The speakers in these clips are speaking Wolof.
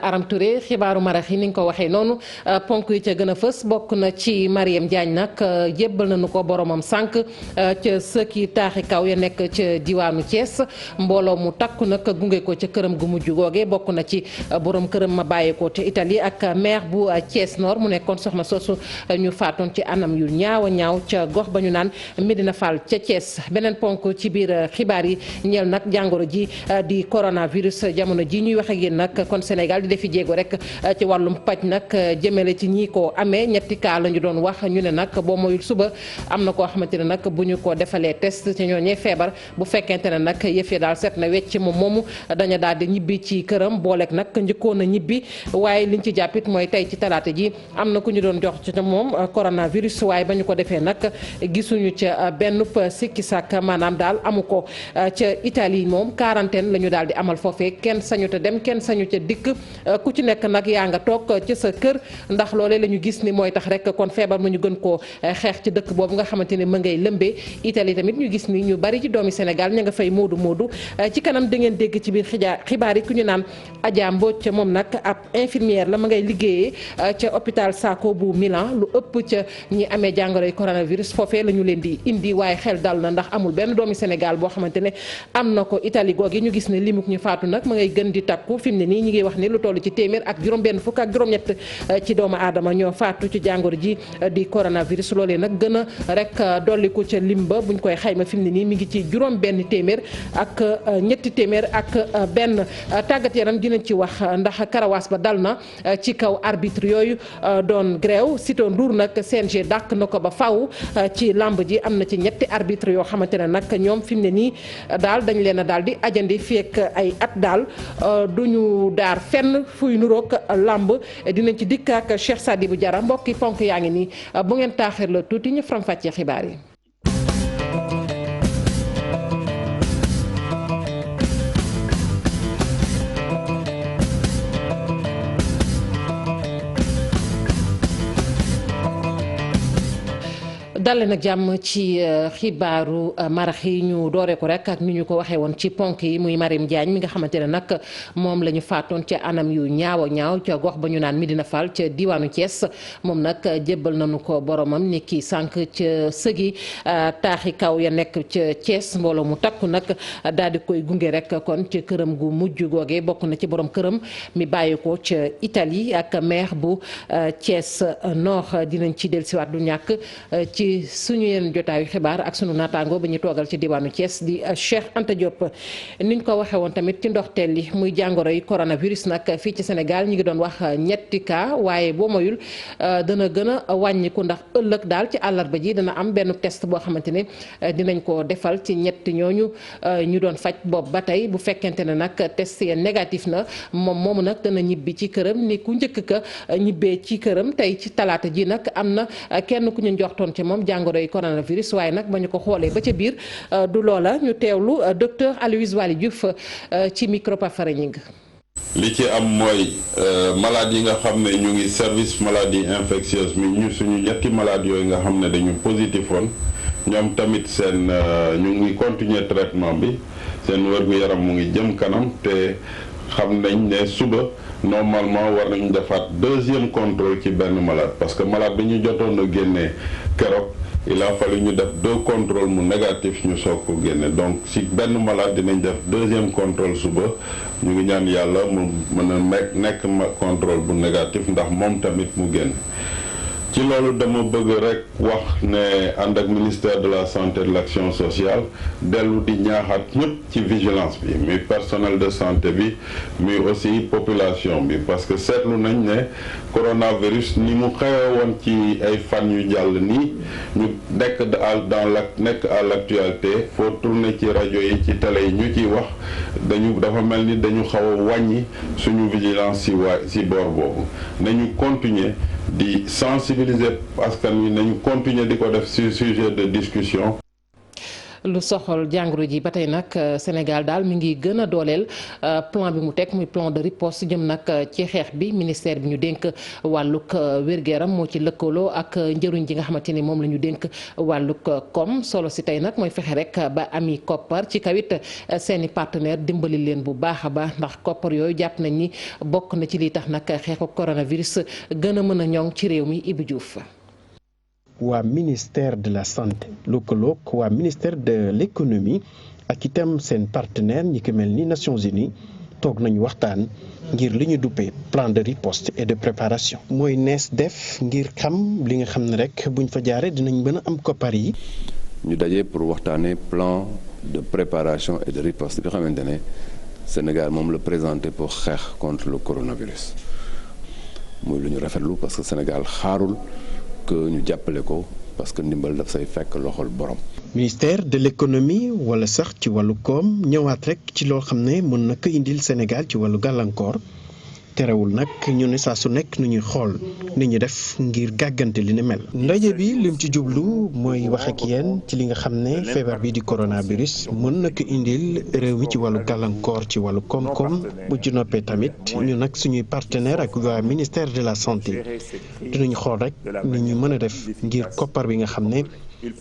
Aram Touré xibaaru marax yi ni nga ko waxee noonu ponk yi ca gën a fës bokk na ci Mariam Diagne nag jébbal nañu ko boromam sànq ca sëkki taaxi kaw ya nekk ca diwaanu Thiès mbooloo mu takku nag gunge ko ca këram gu mujj googe bokk na ci borom këram ma bàyyi ko ca Italie ak maire bu Thiès Nord mu nekkoon soxna soosu ñu faatoon ci anam yu ñaaw a ñaaw ca gox ba ñu naan Medina Fall ca Thiès. Beneen ponk ci biir xibaar yi ñeel nag jàngoro ji di coronavirus jamono ji ñuy wax ak yéen nag kon Sénégal defi jéego rek ci wàllum paj nag jëmale ci ñi ko amee ñetti cas la ñu doon wax ñu ne nag boo moyul suba am na koo xamante ne nag bu ñu ko defalee test ci ñooñee feebar bu fekkente ne nag yëf yi daal set na wecc moom moomu daña daal di ñibbi ci këram booleeg nag njëkkoon a ñibbi waaye liñ ci jàppit mooy tey ci talaata ji am na ku ñu doon jox ci moom coronavirus waaye ba ñu ko defee nag gisuñu ca benn sikki sàkk maanaam daal amu ko ca Italie moom quarantaine la ñu daal di amal foofee kenn sañu ta dem kenn sañu ca dikk ku ci nekk nag yaa nga toog ci sa kër ndax loolee la ñu gis ni mooy tax rek kon feebar ma ñu gën koo xeex ci dëkk boobu nga xamante ne ma ngay lëmbee Italie tamit ñu gis ni ñu bari ci doomi Sénégal ña nga fay moodu ci kanam da ngeen dégg ci biir xibaar yi ku ñu naan Adja Mbodj moom nag ab infirmière la ma ngay liggéeyee ca hôpital Sacco bu Milan lu ëpp ca ñi amee jàngoroy coronavirus foofee la ñu leen di indi waaye xel dal na ndax amul benn doomi Sénégal boo xamante ne am na ko Italie googi ñu gis ne limuk ñu faatu nag ma ngay gën di takku fi mu ne nii ñi ngi wax ni lu toll ci téeméer ak juróom-benn fukk ak juróom-ñett ci doomu aadama ñoo faatu ci jàngoro ji di coronavirus loolee nag gën a rek dolliku ca limba buñ koy xayma fi mu ne nii mi ngi ci juróom-benn téeméer ak ñetti téeméer ak benn tàggat yaram dinañ ci wax ndax karawaas ba dal na ci kaw arbitre yooyu doon grève Sitor Ndour nag CNG dàq na ko ba faw ci lamb ji am na ci ñetti arbitre yoo xamante ne nag ñoom fi mu ne nii daal dañ leen a daal di ajandi fii ak ay at daal duñu daar fenn fuy nuroog lamb dinañ ci dikk ak Cheikh Sadibou Diarra mbokki ponk yaa ngi nii bu ngeen taaxir la tuuti ñu faram fàccee xibaar yi. dale nag jàmm ci xibaaru marax yi ñu doore ko rek ak ni ñu ko waxee woon ci ponk yi muy Mariam Diagne mi nga xamante ne nag moom la ñu faatoon ca anam yu ñaaw a ñaaw ca gox ba ñu naan Medina Fall ca diwaanu Thiès moom nag jébbal nañu ko boromam ni ki sànq ca sëgi taaxi kaw ya nekk ca Thiès mbooloo mu takku nag daal di koy gunge rek kon ca këram gu mujj googe bokk na ci borom këram mi bàyyi ko ca Italie ak maire bu Thiès Nord dinañ ci dellusiwaat du ñàkk ci suñu yenn jotaayu xibaar ak sunu naataango ba ñu toogal ci diwaanu Thiès di Cheikh Anta Diop niñ ko waxee woon tamit ci ndoxteel li muy jàngoro yi coronavirus nag fii ci Sénégal ñu ngi doon wax ñetti cas waaye boo moyul dana gën a wàññiku ndax ëllëg daal ci àllarba ji dana am benn test boo xamante ne dinañ ko defal ci ñetti ñooñu ñu doon faj boobu ba tey bu fekkente ne nag test ya négatif na moom moomu nag dana ñibbi ci këram ni ku njëkk ka ñibbee ci këram tey ci talaata ji nag am na kenn ku ñu njoxtoon ci moom jàngoro yi coronavirus waaye nag ba ñu ko xoolee ba ca biir du loola ñu teewlu docteur Aloyse Waly Diouf ci micro Pafara Ñing li ci am mooy malade yi nga xam ne ñu ngi service maladie infectieuse mi ñu suñu ñetti malade yooyu nga xam ne dañu positif woon ñoom tamit seen ñu ngi continuer traitement bi seen wér-gu-yaram mu ngi jëm kanam te xam nañ ne suba normalement war nañu defaat deuxième contrôle ci benn malade parce que malade bi ñu jotoon a génnee keroog il a fallu ñu def 2 contrôles mu négatif ñu soog ko génne donc si benn malade dinañ def deuxième contrôle suba ñu ngi ñaan yàlla mu mën a nekk contrôle bu négatif ndax moom tamit mu génn. ci loolu dama bëgg rek wax ne ànd ak ministère de la santé et de l'action sociale dellu di ñaaxaat ñëpp ci vigilance bi muy personnel de santé bi muy aussi population bi parce que seetlu nañ ne coronavirus ni mu xewee woon ci ay fan yu jàll nii ñu nekk nekk à l'actualité foo tourner ci rajo yi ci télé yi ñu ciy wax dafa mel ni dañu xaw a wàññi suñu vigilance si boor boobu nañu continuer di sensibiliser askan wi nañu continuer di ko def sur sujet de discussion. lu soxal jàngoro ji ba tey nag Sénégal daal mi ngi gën a dooleel plan bi mu teg muy plan de riposte jëm nag ci xeex bi ministère bi ñu dénk wàllug wér-gu-yaram moo ci lëkkaloo ak njëriñ ji nga xamante ni moom la ñu dénk wàllug koom solo si tey nag mooy fexe rek ba ami koppar ci kawit seeni partenaire dimbali leen bu baax a baax ndax koppar yooyu jàpp nañ ni bokk na ci li tax nag xeexu coronavirus gën a mën a ñoŋ ci réew mi. Ibou Diouf. waa ministère de la santé lëkkaloog waa ministère de l'économie ak itam seen partenaire ñi ko mel ni Nations Unies toog nañu waxtaan ngir li ñu duppee plan de riposte et de préparation. mooy nees def ngir xam li nga xam ne rek buñ fa jaaree dinañ mën a am koppar yi. ñu daje pour waxtaanee plan de préparation et de riposte bi xamante ne Sénégal moom la présenté pour xeex contre le coronavirus muy lu ñu rafetlu parce que Sénégal xaarul. que ñu jàppale ko parce que ndimbal daf say fekk loxol borom. ministère de l'économie wala sax ci wàllu koom ñëwaat rek ci loo xam ne mën na ko indil Sénégal ci wàllu gàllankoor terewul nag ñu ne saa su nekk nu ñuy xool ni ñu def ngir gàggante li ni mel. ndaje bi lim ci jublu mooy wax ak yéen ci li nga xam ne feebar bi di coronavirus mën na ko indil réew mi ci wàllu gàllankoor ci wàllu koom-koom bu ci noppee tamit ñu nag suñuy partenaire ak waa ministère de la santé dinañ xool rek ni ñu mën a def ngir koppar bi nga xam ne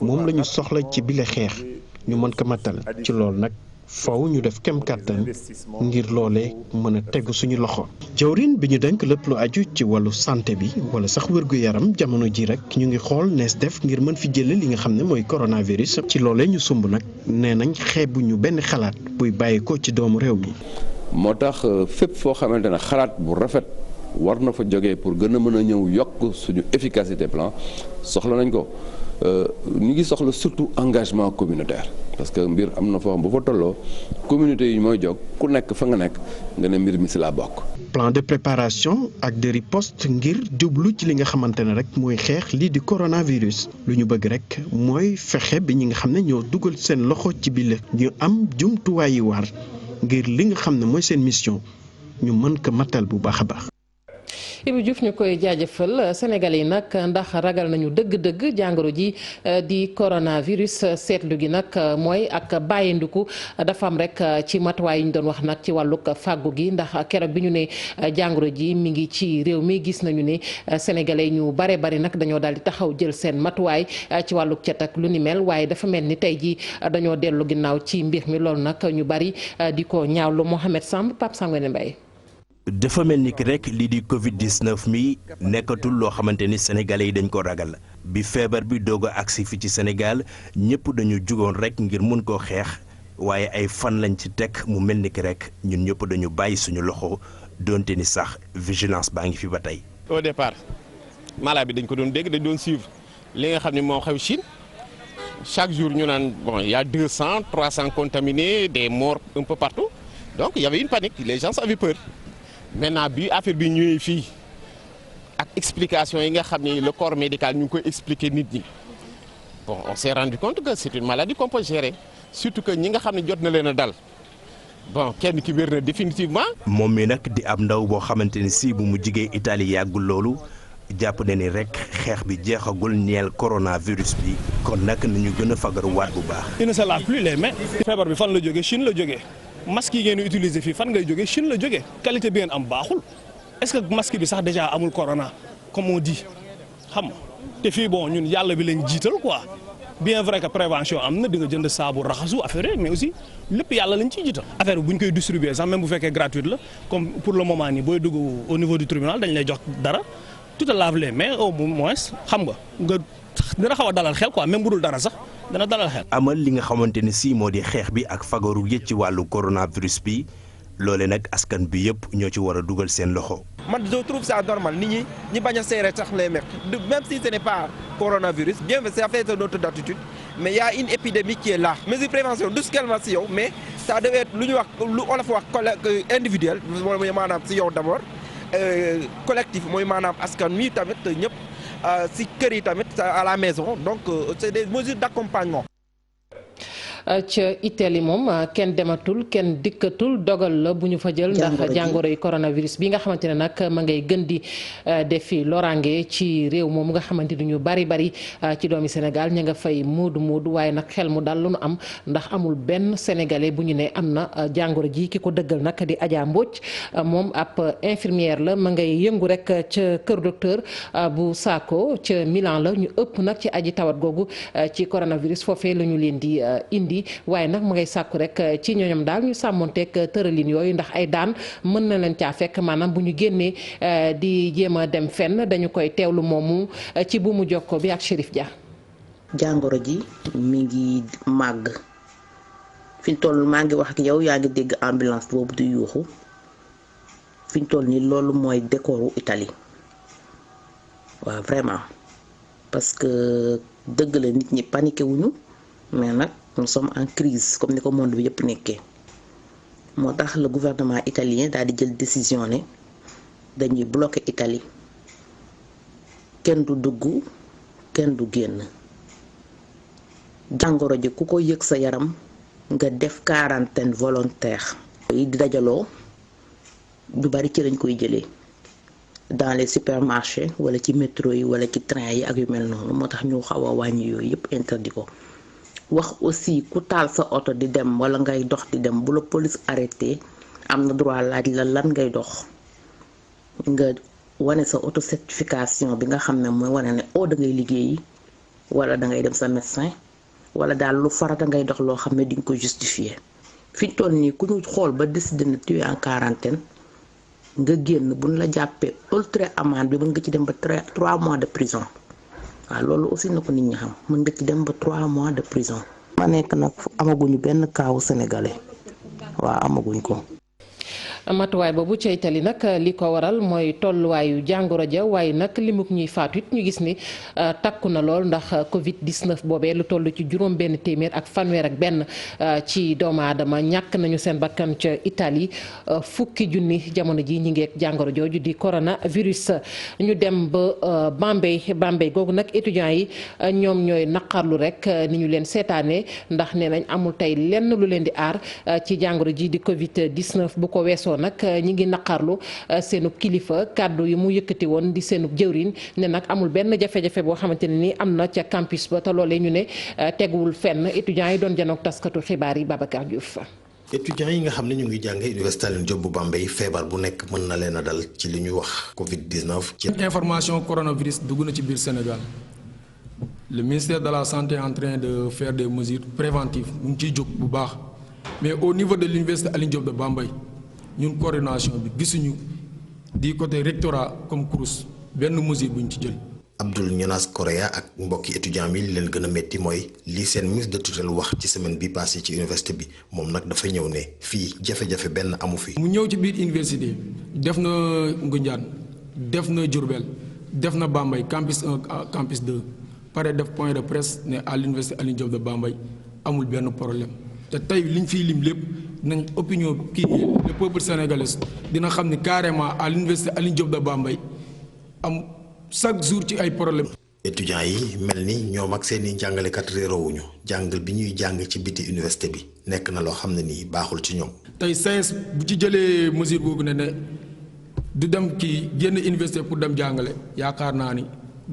moom la ñu soxla ci bile xeex ñu mën ko matal ci loolu nag. faw ñu def kem kàttan ngir loole mën a tegu suñu loxo. jawrin bi ñu denk lépp lu aju ci wàllu santé bi wala sax wér-gu-yaram jamono ji rek ñu ngi xool nees def ngir mën fi jële li nga xam ne mooy coronavirus. ci loole ñu sumb nag nee nañ xeebuñu benn xalaat buy bàyyi ko ci doomu réew mi. moo tax fépp foo xamante ne xalaat bu rafet war na fa jógee pour gën a mën a ñëw yokk suñu efficacité plan soxla nañ ko. ñu ngi soxla surtout engagement communautaire parce que mbir am na foo xam bu fa tolloo communauté yi mooy jóg ku nekk fa nga nekk nga ne mbir mi si laa bokk. plan de préparation ak de riposte ngir jublu ci li nga xamante ne rek mooy xeex lii di coronavirus lu ñu bëgg rek mooy fexe bi ñi nga xam ne ñoo dugal seen loxo ci biir ñu am jumtuwaay yi war ngir li nga xam ne mooy seen mission ñu mën ko matal bu baax a baax. Ibou Diouf ñu koy jaajëfal Sénégalais yi nag ndax ragal nañu dëgg-dëgg jàngoro ji di coronavirus seetlu gi nag mooy ak bàyyindiku dafa am rek ci matuwaay yi ñu doon wax nag ci wàllug fàggu gi ndax keroog bi ñu ne jàngoro ji mi ngi ci réew mi gis nañu ne Sénégalais ñu bare bari nag dañoo daal di taxaw jël seen matuwaay ci wàllug cet ak lu ni mel waaye dafa mel ni tey ji dañoo dellu ginnaaw ci mbir mi loolu nag ñu bari di ko ñaawlu Mohamed Samb Pape Sangone Mbaye. dafa mel ni ki rek lii di Covid 19 mi nekkatul loo xamante ni sénégalais yi dañ ko ragal bi feebar bi doog a agsi fi ci Sénégal ñëpp dañu jugoon rek ngir mun koo xeex waaye ay fan lañ ci teg mu mel ni ki rek ñun ñëpp dañu bàyyi suñu loxo donte ni sax vigilance baa ngi fi ba tey. au départ malade bi dañ ko doon dégg dañ doon suivre li nga xam ne moo xew Chine chaque jour ñu naan bon il y a 200 300 contaminés des morts un peu partout donc il y avait une panique les gens avaient peur. maintenant bi affaire bi ñëwee fii ak explication yi nga xam ne le corps médical ñu ngi koy expliquer nit ñi bon on s'est rendu compte que c'est une maladie qu'on peut gérer surtout que ñi nga xam ne jot na leen a dal bon kenn ki wér na définitivement. moom mi nag di ab ndaw boo xamante ni si bu mu jigee Italie yàggul loolu jàpp na ni rek xeex bi jeexagul ñeel coronavirus bi kon nag nañu gën a fagaruwaat bu baax. il ne se lave plus les mains. feebar bi fan la jógee Chine la jógee. masque yi ngeen utiliser fii fan ngay jógee Chine la jógee qualité bi ngeen am baaxul est-ce que masque bi sax déjà amul corona comme on dit xam nga te fii bon ñun yàlla bi lañ jiital quoi bien vrai que prévention am na di nga jënd saabu raxasu affaire mais aussi lépp yàlla lañ ciy jiital. affaire bi bu ñu koy distribuer sax même bu fekkee gratuite la comme pour le moment nii booy dugg au niveau du tribunal dañ lay jox dara tu te laves les mains au moins xam nga dina xaw a dalal xel quoi même bu dul dara sax. dana dalal xel. amal li nga xamante ni si moo di xeex bi ak fagaru yëpp ci wàllu coronavirus bi loole nag askan bi yëpp ñoo ci war a dugal seen loxo. man je trouve ça normal nit ñi bañ a serrer sax les mecs même si ce n'est pas coronavirus bien que ça fait notre attitude mais il y a une épidémie qui est là. mesure prévention du seulement si yow mais ça devait être lu ñu wax lu olof wax individuel mooy maanaam si yow d'abord collectif mooy maanaam askan wi tamit ñëpp. si kër yi tamit à la maison donc c'est des mesures d'accompagnement. ca Italie moom kenn dematul kenn dikkatul dogal la bu ñu fa jël ndax jàngoro yi coronavirus bi nga xamante ne nag ma ngay gën di defi loraange ci réew moom nga xamante ni ñu bari ci doomi Sénégal ña nga fay muudu waaye nag xel mu dal lu nu am ndax amul benn sénégalais bu ñu ne am na jàngoro ji ki ko dëggal nag di Adja Mbodj moom ab infirmière la ma ngay yëngu rek ca kër docteur bu Sacco ca Milan la ñu ëpp nag ci aji tawat googu ci coronavirus foofee la ñu leen di indi waaye nag ma ngay sàkku rek ci ñooñam daal ñu sàmmonteeg tëralin yooyu ndax ay daan mën na leen caa fekk maanaam bu ñu génnee di jéem a dem fenn dañu koy teewlu moomu ci buumu jokko bi ak Chérif Dia. jàngoro ji mi ngi màgg fi ñu toll maa ngi wax ak yow yaa ngi dégg ambulance boobu di yuuxu fi ñu toll nii loolu mooy décoru Italie waaw vraiment parce que dëgg la nit ñi paniqué wuñu mais nag nous sommes en crise comme ni ko monde bi yëpp nekkee moo tax le gouvernement italien daal di jël décision ne dañuy bloquer Italie kenn du dugg kenn du génn jàngoro ji ku ko yëg sa yaram nga def quarantaine volontaire yi di dajaloo du bari ci lañ koy jëlee dans les supermarchés wala ci métro yi wala ci train yi ak yu mel noonu moo tax ñu xaw a wàññi yooyu yëpp interdit ko wax aussi ku taal sa oto di dem wala ngay dox di dem bu la police arrêté am na droit laaj la lan ngay dox nga wane sa auto certification bi nga xam ne mooy wane ne da ngay liggéeyi wala da ngay dem sa médecin wala daal lu farata ngay dox loo xam ne di nga ko justifier fi ñu toll nii ku ñu xool ba décider na tu es en quarantaine nga génn buñ la jàppee ultra amende bi mën nga ci dem ba 3 mois de prison waaw loolu aussi na ko nit ñi xam mën nga ci dem ba 3 mois de prison. ma nekk nag amaguñu benn kaawu sénégalais waaw amaguñ ko. matuwaay boobu ca Italie nag li ko waral mooy tolluwaayu jàngoro ja waaye nag limuk ñuy faatu it ñu gis ni takku na lool ndax Covid 19 boobee lu toll ci juróom benn téeméer ak fanweer ak benn ci doomu aadama ñàkk nañu seen bakkan ca Italie fukki junni jamono ji ñi ngeek jàngoro jooju di coronavirus. ñu dem ba Bambey googu nag étudiants yi ñoom ñooy naqarlu rek ni ñu leen seetaanee ndax nee nañ amul tey lenn lu leen di aar ci jàngoro ji di Covid 19 bu ko weesoo nag ñi ngi naqarlu seenub kilifa kàddu yi mu yëkkati woon di seenub jëwriñ ne nag amul benn jafe-jafe boo xamante ne ni am na ca campus ba te loolee ñu ne teguwul fenn étudiants yi doon janook taskatu xibaar yi Babacar Diouf. étudiants yi nga xam ne ñu ngi jàng université Alioune Diop bu Bambey feebar bu nekk mën na leen a dal ci li ñuy wax Covid 19. ci information coronavirus dugg na ci biir Sénégal le ministère de la santé est en train de faire des mesures préventives mu ngi ciy jóg bu baax mais au niveau de l'université Alioune Diop de Bambey ñun coordination bi gisuñu di côté rectorat comme CROUS benn mesure bu ñu ci jël. Abdoul Ñanas Korea ak mbokki étudiant mi li leen gën a métti mooy li seen ministre de tutelle wax ci semaine bi passé ci université bi moom nag dafa ñëw ne fii jafe-jafe benn amu fi. mu ñëw ci biir université def na Ngoundiane def na Diourbel def na Bambey campus 1 campus 2 pare def point de presse ne à l'université Alioune Diop de Bambey amul benn problème te tey liñ fiy lim lépp. nañ opinion kii le peuple sénégalais dina xam ni carrément à l'université Alioune Diop de Bambey am chaque jour ci ay problème étudiants yi mel ni ñoom ak seeni jàngalekat réeroowuñu jàngal bi ñuy jàng ci biti université bi nekk na loo xam ne nii baaxul ci ñoom. tey SAES bu ci jëlee mesure boobu ne du dem kii génn université pour dem jàngale yaakaar naa ni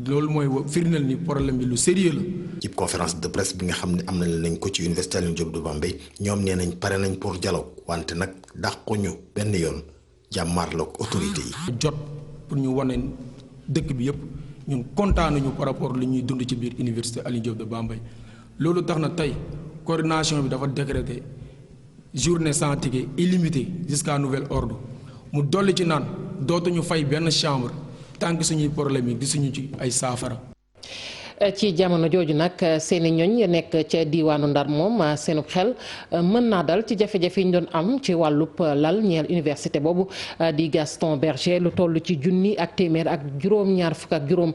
loolu mooy firndeel ni problème bi lu sérieux la. ci conférence de presse bi nga xam ne am nañ ko ci université Alioune Diop de Bambey ñoom nee nañ pare nañ pour dialogue wante nag dàquñu benn yoon jàmmaarloog autorité yi. jot pour ñu wane dëkk bi yëpp ñun kontaan nañu par rapport li ñuy dund ci biir université Alioune Diop de Bambey loolu tax na tey coordination bi dafa décréter journée sans ticket illimité jusqu'à nouvel ordre mu dolli ci naan dootuñu fay benn chambre. tànk suñuy problème yi gisuñu ci ay saafara. ci jamono jooju nag seeni ñoñ nekk ca diwaanu Ndar moom seenu xel mën naa dal ci jafe-jafe yi ñu doon am ci wàllub lal ñeel université boobu di Gaston Berger lu toll ci junni ak téeméer ak juróom-ñaar fukk ak juróom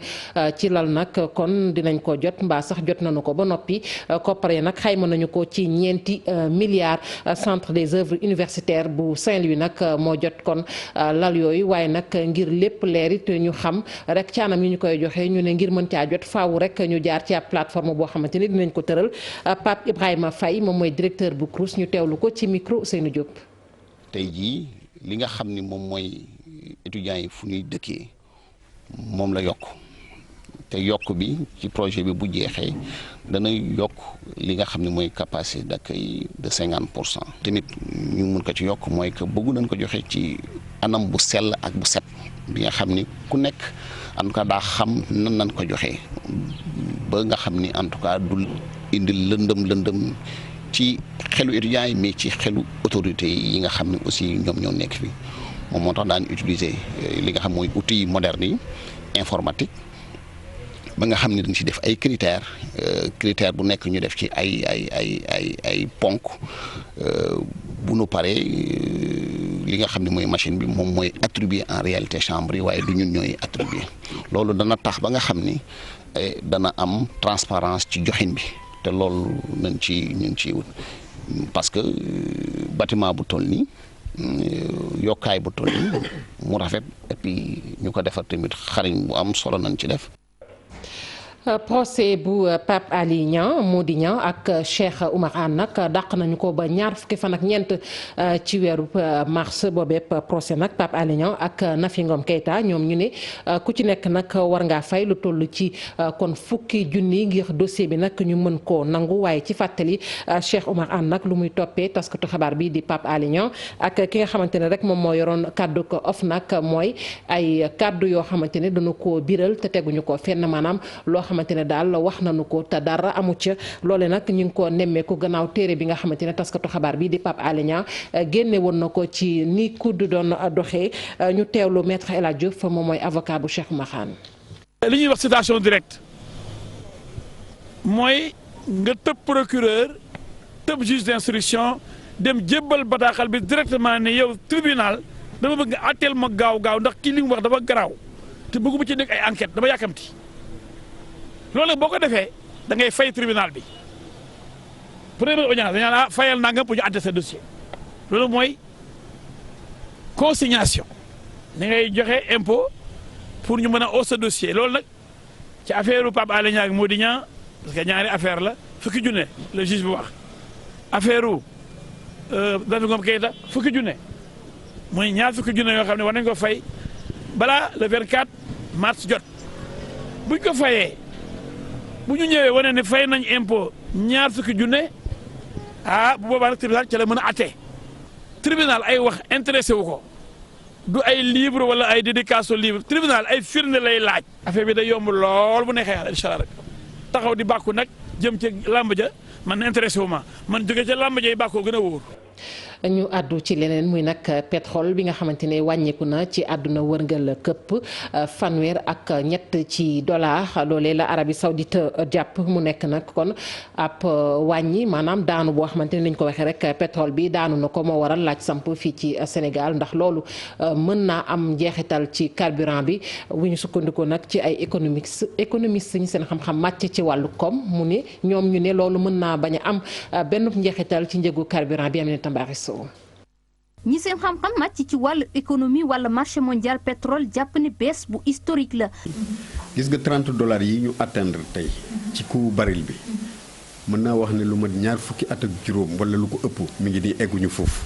ci lal nag kon dinañ ko jot mbaa sax jot nañu ko ba noppi koppare nag xayma nañu ko ci ñeenti milliards centre des œuvres universitaires bu Saint-Louis nag moo jot kon lal yooyu waaye nag ngir lépp leer it ñu xam rek ci anam yi ñu koy joxe ñu ne ngir mën caa jot faaw rek rek ñu jaar ci ab plateforme boo xamante ni dinañ ko tëral Pape Ibrahima Faye moom mooy directeur bu CROUS ñu teewlu ko ci micro Seynou Diop. tey jii li nga xam ni moom mooy étudiants yi fu ñuy dëkkee moom la yokk te yokk bi ci projet bi bu jeexee dana yokk li nga xam ne mooy capacité d'accueil de 50%. tamit ñu mun ko ci yokk mooy que bëggu nañ ko joxe ci anam bu sell ak bu set bi nga xam ni ku nekk en tout cas daa xam nan nañ ko joxe ba nga xam ni en tout cas du indi lëndëm ci xelu étudiants yi mais ci xelu autorités yi nga xam ne aussi ñoom ñoo nekk fi moom moo tax daan utiliser li nga xam mooy outils modernes yi informatique ba nga xam ne dañ ci def ay critères bu nekk ñu def ci ay ponk bu nu paree li nga xam ne mooy machine bi moom mooy attribuer en réalité chambre yi waaye du ñun ñooy attribuer loolu dana tax ba nga xam ni dana am transparence ci joxin bi te loolu nañ ci wut parce que bâtiment bu toll nii yokkaay bu toll nii mu rafet et puis ñu ko defar tamit xariñ bu am solo nañ ci def. procès bu Pape Ali Niang Mody Niang ak Cheikh Oumar Anne nag dàq nañu ko ba ñaar fukki fan ak ñeent ci weeru mars boobeep procès nag Pape Ali Niang ak Nafi Ngom Keïta ñoom ñu ne ku ci nekk nag war ngaa fay lu toll ci kon fukki junni ngir dossier bi nag ñu mën koo nangu waaye ci fàttali Cheikh Oumar Anne nag lu muy toppee taskatu xabaar bi di Pape Ali Niang ak ki nga xamante ne rek moom moo yoroon kaddu ko of nag mooy ay kaddu yoo xamante ne dañu koo biral te teguñu ko fenn maanaam loo xamante ne daal wax nañu ko te dara amu ca loole nag ñu ngi ko nemmeeku gannaaw téere bi nga xamante ne taskatu xabaar bi di Pape Alé Niang génne woon na ko ci ni kudd doon doxee ñu teewlu maître El Hadj Diouf moom mooy avocat bu Cheikh Oumar Anne. li ñuy wax citation directe mooy nga tëb procureur tëb juge d'instruction dem jébbal bataaxal bi directement ne yow tribunal dama bëgg nga àtteel ma gaaw ndax kii li mu wax dafa garaaw te bëgguma ci nekk ay enquête dama yàkkamti loolu nag boo ko defee da ngay fay tribunal bi première audience dañu naan fayal nangam pour ñu àtte sa dossier loolu mooy consignation da ngay joxe impôt pour ñu mën a oo sa dossier loolu nag ci affaire u Pape Alé Niang ak Mody Niang parce que ñaari affaire la fukki junne le juge bi wax affaire u Nafi Ngom Keïta fukki junne mooy ñaar fukki junne yoo xam ne war nañ ko fay balaa le 24 mars jot buñ ko fayee bu ñu ñëwee wane ne fay nañ impôt ñaar fukki junne bu boobaa nag tribunal ca la mën a atte tribunal ay wax intéressé wu ko du ay livre wala ay dédication livre tribunal ay firnde lay laaj. affaire bi day yomb lool bu neexee yàlla incha allah rek taxaw di bàkku nag jëm ci làmb ja man intéressé wu ma man jóge ca làmb ja yi bàkkoo gën a wóor. ñu àddu ci leneen muy nag pétrole bi nga xamante ne wàññeeku na ci àdduna wërngal këpp fanweer ak ñett ci dollar loolee la Arabie Saoudite jàpp mu nekk nag kon ab wàññi maanaam daanu boo xamante ne nañ ko waxee rek pétrole bi daanu na ko moo waral laaj samp fii ci Sénégal ndax loolu mën naa am njeexital ci carburant bi bu ñu sukkandikoo nag ci ay économiste ñi seen xam-xam màcc ci wàllu koom mu ne ñoom ñu ne loolu mën naa bañ a am benn njeexital ci njëgu carburant bi am ne tambaari ñi seen xam-xam màcc ci wàllu économie wala marché mondial pétrole jàpp ne baisse bu historique la. gis nga $30 yi ñu atteindre tey ci coût baril bi mën naa wax ne lu mat ñaar fukki at ak juróom wala lu ko ëpp mi ngi di egguñu foofu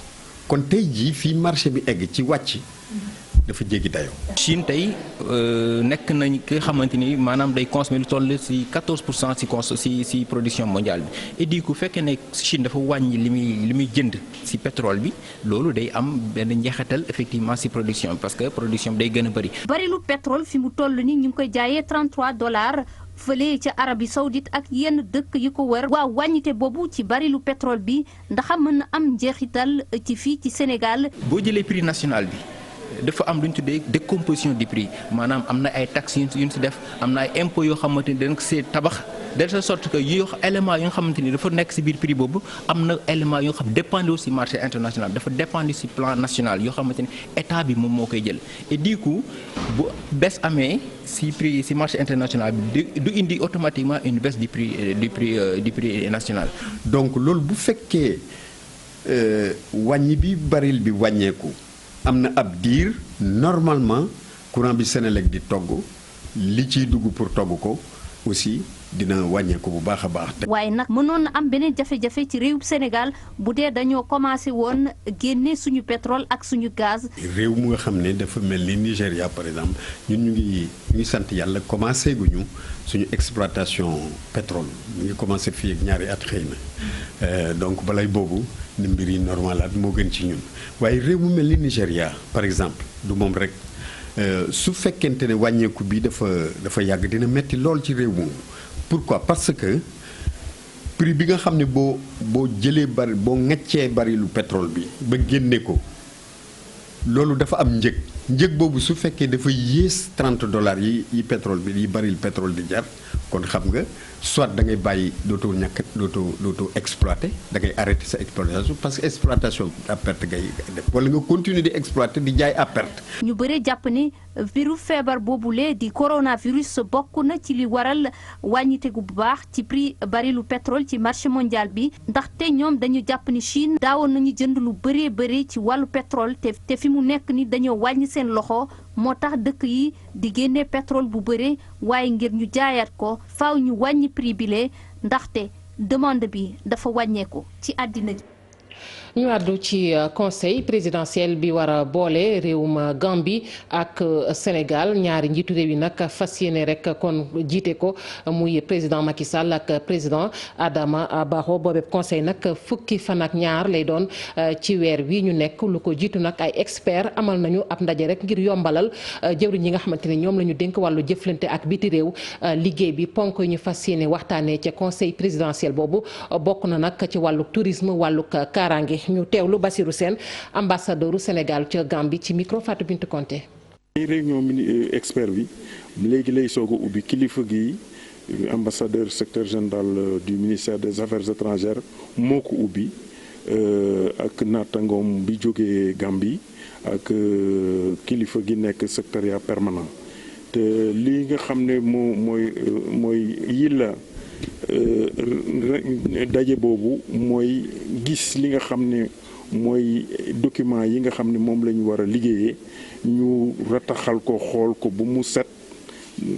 kon tey jii fii marché bi egg ci wàcc dafa jéggi dayoo. Chine tey nekk nañ ki nga xamante ni maanaam day consommer lu toll ci 14% ci production mondiale bi et du coup fekkee ne Chine dafa wàññi li muy jënd ci pétrole bi loolu day am benn njeexital effectivement ci production bi parce que production bi day gën a bëri. barilu pétrole fi mu toll ni ñu ngi koy jaayee $33 fële ca Arabie Saoudite ak yenn dëkk yi ko wër. waaw wàññite boobu ci barilu pétrole bi ndax mën na am njeexital ci fii ci Sénégal. boo jëlee prix national bi. dafa am lu ñu tuddee décomposition du prix maanaam am na ay taxes yu ñu si def am na ay impôts yoo xamante ni dañ ko see tabax de telle sorte que yoo éléments yi nga xamante ni dafa nekk si biir prix boobu am na éléments yoo xam dépendre aussi marché international dafa dépendre si plan national yoo xamante ni état bi moom moo koy jël et du coup bu baisse amee si prix si marché international bi du indi automatiquement une baisse du prix national. donc loolu bu fekkee wàññi bi baril bi wàññeeku. am na ab diir normalement courant bi Senelec di togg li ciy dugg pour togg ko aussi dina wàññeeku bu baax a baax. waaye nag mënoon na am beneen jafe-jafe ci réewum Sénégal bu dee dañoo commencé woon génne suñu pétrole ak suñu gaz. réew mu nga xam ne dafa mel ni Nigéria par exemple ñun ñu ngi sant yàlla commencé guñu suñu exploitation pétrole mu ngi commencé fii ak ñaari at xëy na donc balay boobu ni mbir yi normalaat moo gën ci ñun waaye réew mu mel ni Nigéria par exemple du moom rek su fekkente ne wàññeeku bi dafa yàgg dina metti lool ci réew moomu. Pourquoi? Parce que prix bi nga xam ne boo jëlee bari boo ŋaccee barilu pétrole bi ba génne ko loolu dafa am njëg boobu su fekkee dafa yées $30 yi pétrole bi yi baril pétrole di jar kon xam nga soit da ngay bàyyi dootoo exploiter da ngay arrêter sa exploitation parce que exploitation à perte ngay def wala nga continuer di exploiter di jaay à perte. ñu bëre jàpp ni virus feebar boobule di coronavirus bokk na ci li waral wàññitegu bu baax ci prix barilu pétrole ci marché mondial bi ndaxte ñoom dañu jàpp ni Chine daawoon nañu jënd lu bëree bëri ci wàllu pétrole te fi mu nekk ni dañoo wàññi seen loxo moo tax dëkk yi di génne pétrole bu bëri waaye ngir ñu jaayaat ko faaw ñu wàññi prix bile ndaxte demande bi dafa wàññeeku ci àddina ji. ñu àddu ci conseil présidentiel bi war a boole réewum Gambie ak Sénégal ñaari njiitu réew yi nag fas yéene rek kon jiite ko muy président Macky Sall ak président Adama Barrow boobee conseil nag fukki fan ak ñaar lay doon ci weer wi ñu nekk lu ko jiitu nag ay experts amal nañu ab ndaje rek ngir yombalal jëwriñ ñi nga xamante ne ñoom la ñu dénk wàllu jëflante ak biti réew liggéey bi ponk yi ñu fas yéene waxtaanee ca conseil présidentiel boobu bokk na nag ci wàllu tourisme wàllu kaaraange. ñu teewlu Bassirou Sène ambassadeuru Sénégal ca Gambie ci micro Fatou Bintou Konté. réunion expert bi léegi lay soog a ubbi kilifa gi ambassadeur secrétaire général du ministère des affaires étrangères moo ko ubbi ak naataangoom bi jógee Gambie ak kilifa gi nekk secrétariat permanent te li nga xam ne mooy yilla daje boobu mooy gis li nga xam ne mooy document yi nga xam ne moom la ñu war a liggéeyee ñu rataxal ko xool ko ba mu set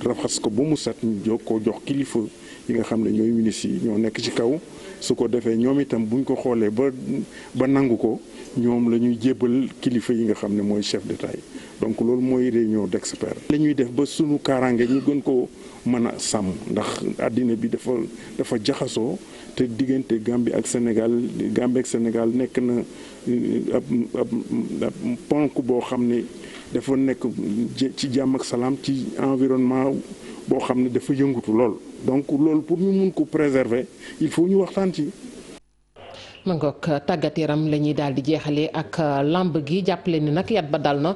raxas ko ba mu set ñu ko jox kilifa yi nga xam ne ñooy ministres yi ñoo nekk ci kaw su ko defee ñoom itam buñ ko xoolee ba nangu ko ñoom la ñuy jébbal kilifa yi nga xam ne mooy chef d'État yi donc loolu mooy réunion d'experts. la ñuy def ba sunu kaaraange ñu gën ko mën a sàmm ndax àddina bi dafa jaxasoo te diggante Gambie ak Sénégal nekk na ab ponk boo xam ne dafa nekk ci jàmm ak salaam ci environnement boo xam ne dafa yëngutu lool donc loolu pour ñu mun ko préserver il faut ñu waxtaan ci. ma ngoog tàggat yaram la ñuy daal di jeexalee ak lamb gi jàppale ni nag yat ba dal na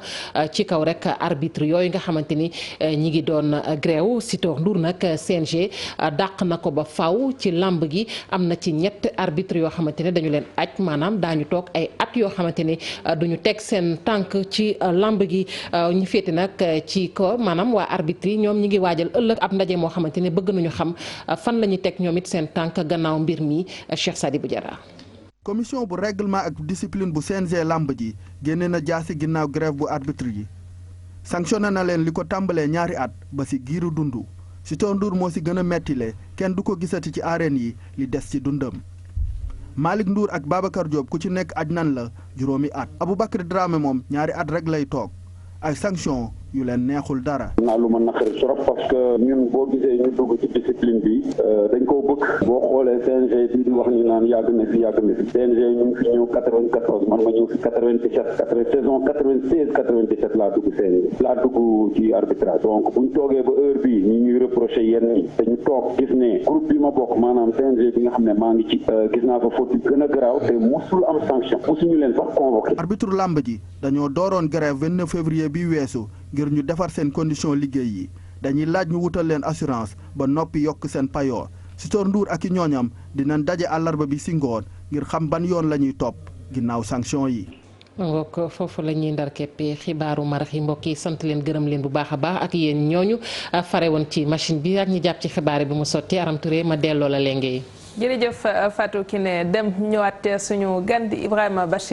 ci kaw rek arbitre yooyu nga xamante ni ñi ngi doon grève Sitor Ndour nag CNG dàq na ko ba faw ci lamb gi am na ci ñett arbitre yoo xamante ne dañu leen aj maanaam daañu toog ay at yoo xamante ni duñu teg seen tànk ci lamb gi ñu féete nag ci ko maanaam waa arbitre yi ñoom ñi ngi waajal ëllëg ab ndaje moo xamante ne bëgg nañu xam fan la ñuy teg ñoom it seen tànk gannaaw mbir mi Cheikh Sadibou Diarra. commission bu règlement ak discipline bu CNG lamb ji génne na jaasi ginnaaw grève bu arbitre yi sanctionné na leen li ko tàmbalee ñaari at ba ci giiru dundu Sitor Ndour moo ci gën a mettile kenn du ko gisati ci arène yi li des ci dundam Malick Ndour ak Babacar Diop ku ci nekk aj nan la juróomi at Aboubacry Dramé moom ñaari at rek lay toog ay sanction yu leen neexul dara. naa lu ma naqari trop parce que ñun boo gisee ñu dugg ci discipline bi dañ koo bëgg boo xoolee CNG bi di wax ñu naan yàgg na fi CNG ñu ngi fi ñëw 94 man ma ñëw fi 97 saison 96 97 laa dugg CNG laa dugg ci arbitrage donc buñ toogee ba heure bii ñu ñuy reproché yenn ñi dañu toog gis ne groupe bi ma bokk maanaam CNG bi nga xam ne maa ngi ci gis naa fa faute gën a garaaw te musul am sanction musuñu leen sax convoqué. arbitre lamb ji dañoo dooroon grève 29 février bi weesu ngir ñu defar seen condition liggéey yi dañuy laaj ñu wutal leen assurance ba noppi yokk seen payoor Sitor Ndour ak i ñooñam dinañ daje àllarba bi si ngoon ngir xam ban yoon la ñuy topp ginnaaw sanction yi. ngook foofu la ñuy ndar keppe xibaaru marax yi mbokk yi sant leen gërëm leen bu baax a baax ak yéen ñooñu fare woon ci machine bi ak ñi jàpp ci xibaar bi mu sotti Aram Touré ma delloo la lenge yi. jërëjëf Fatou Kiné Dem ñëwaat suñu gan di Ibrahima Bachir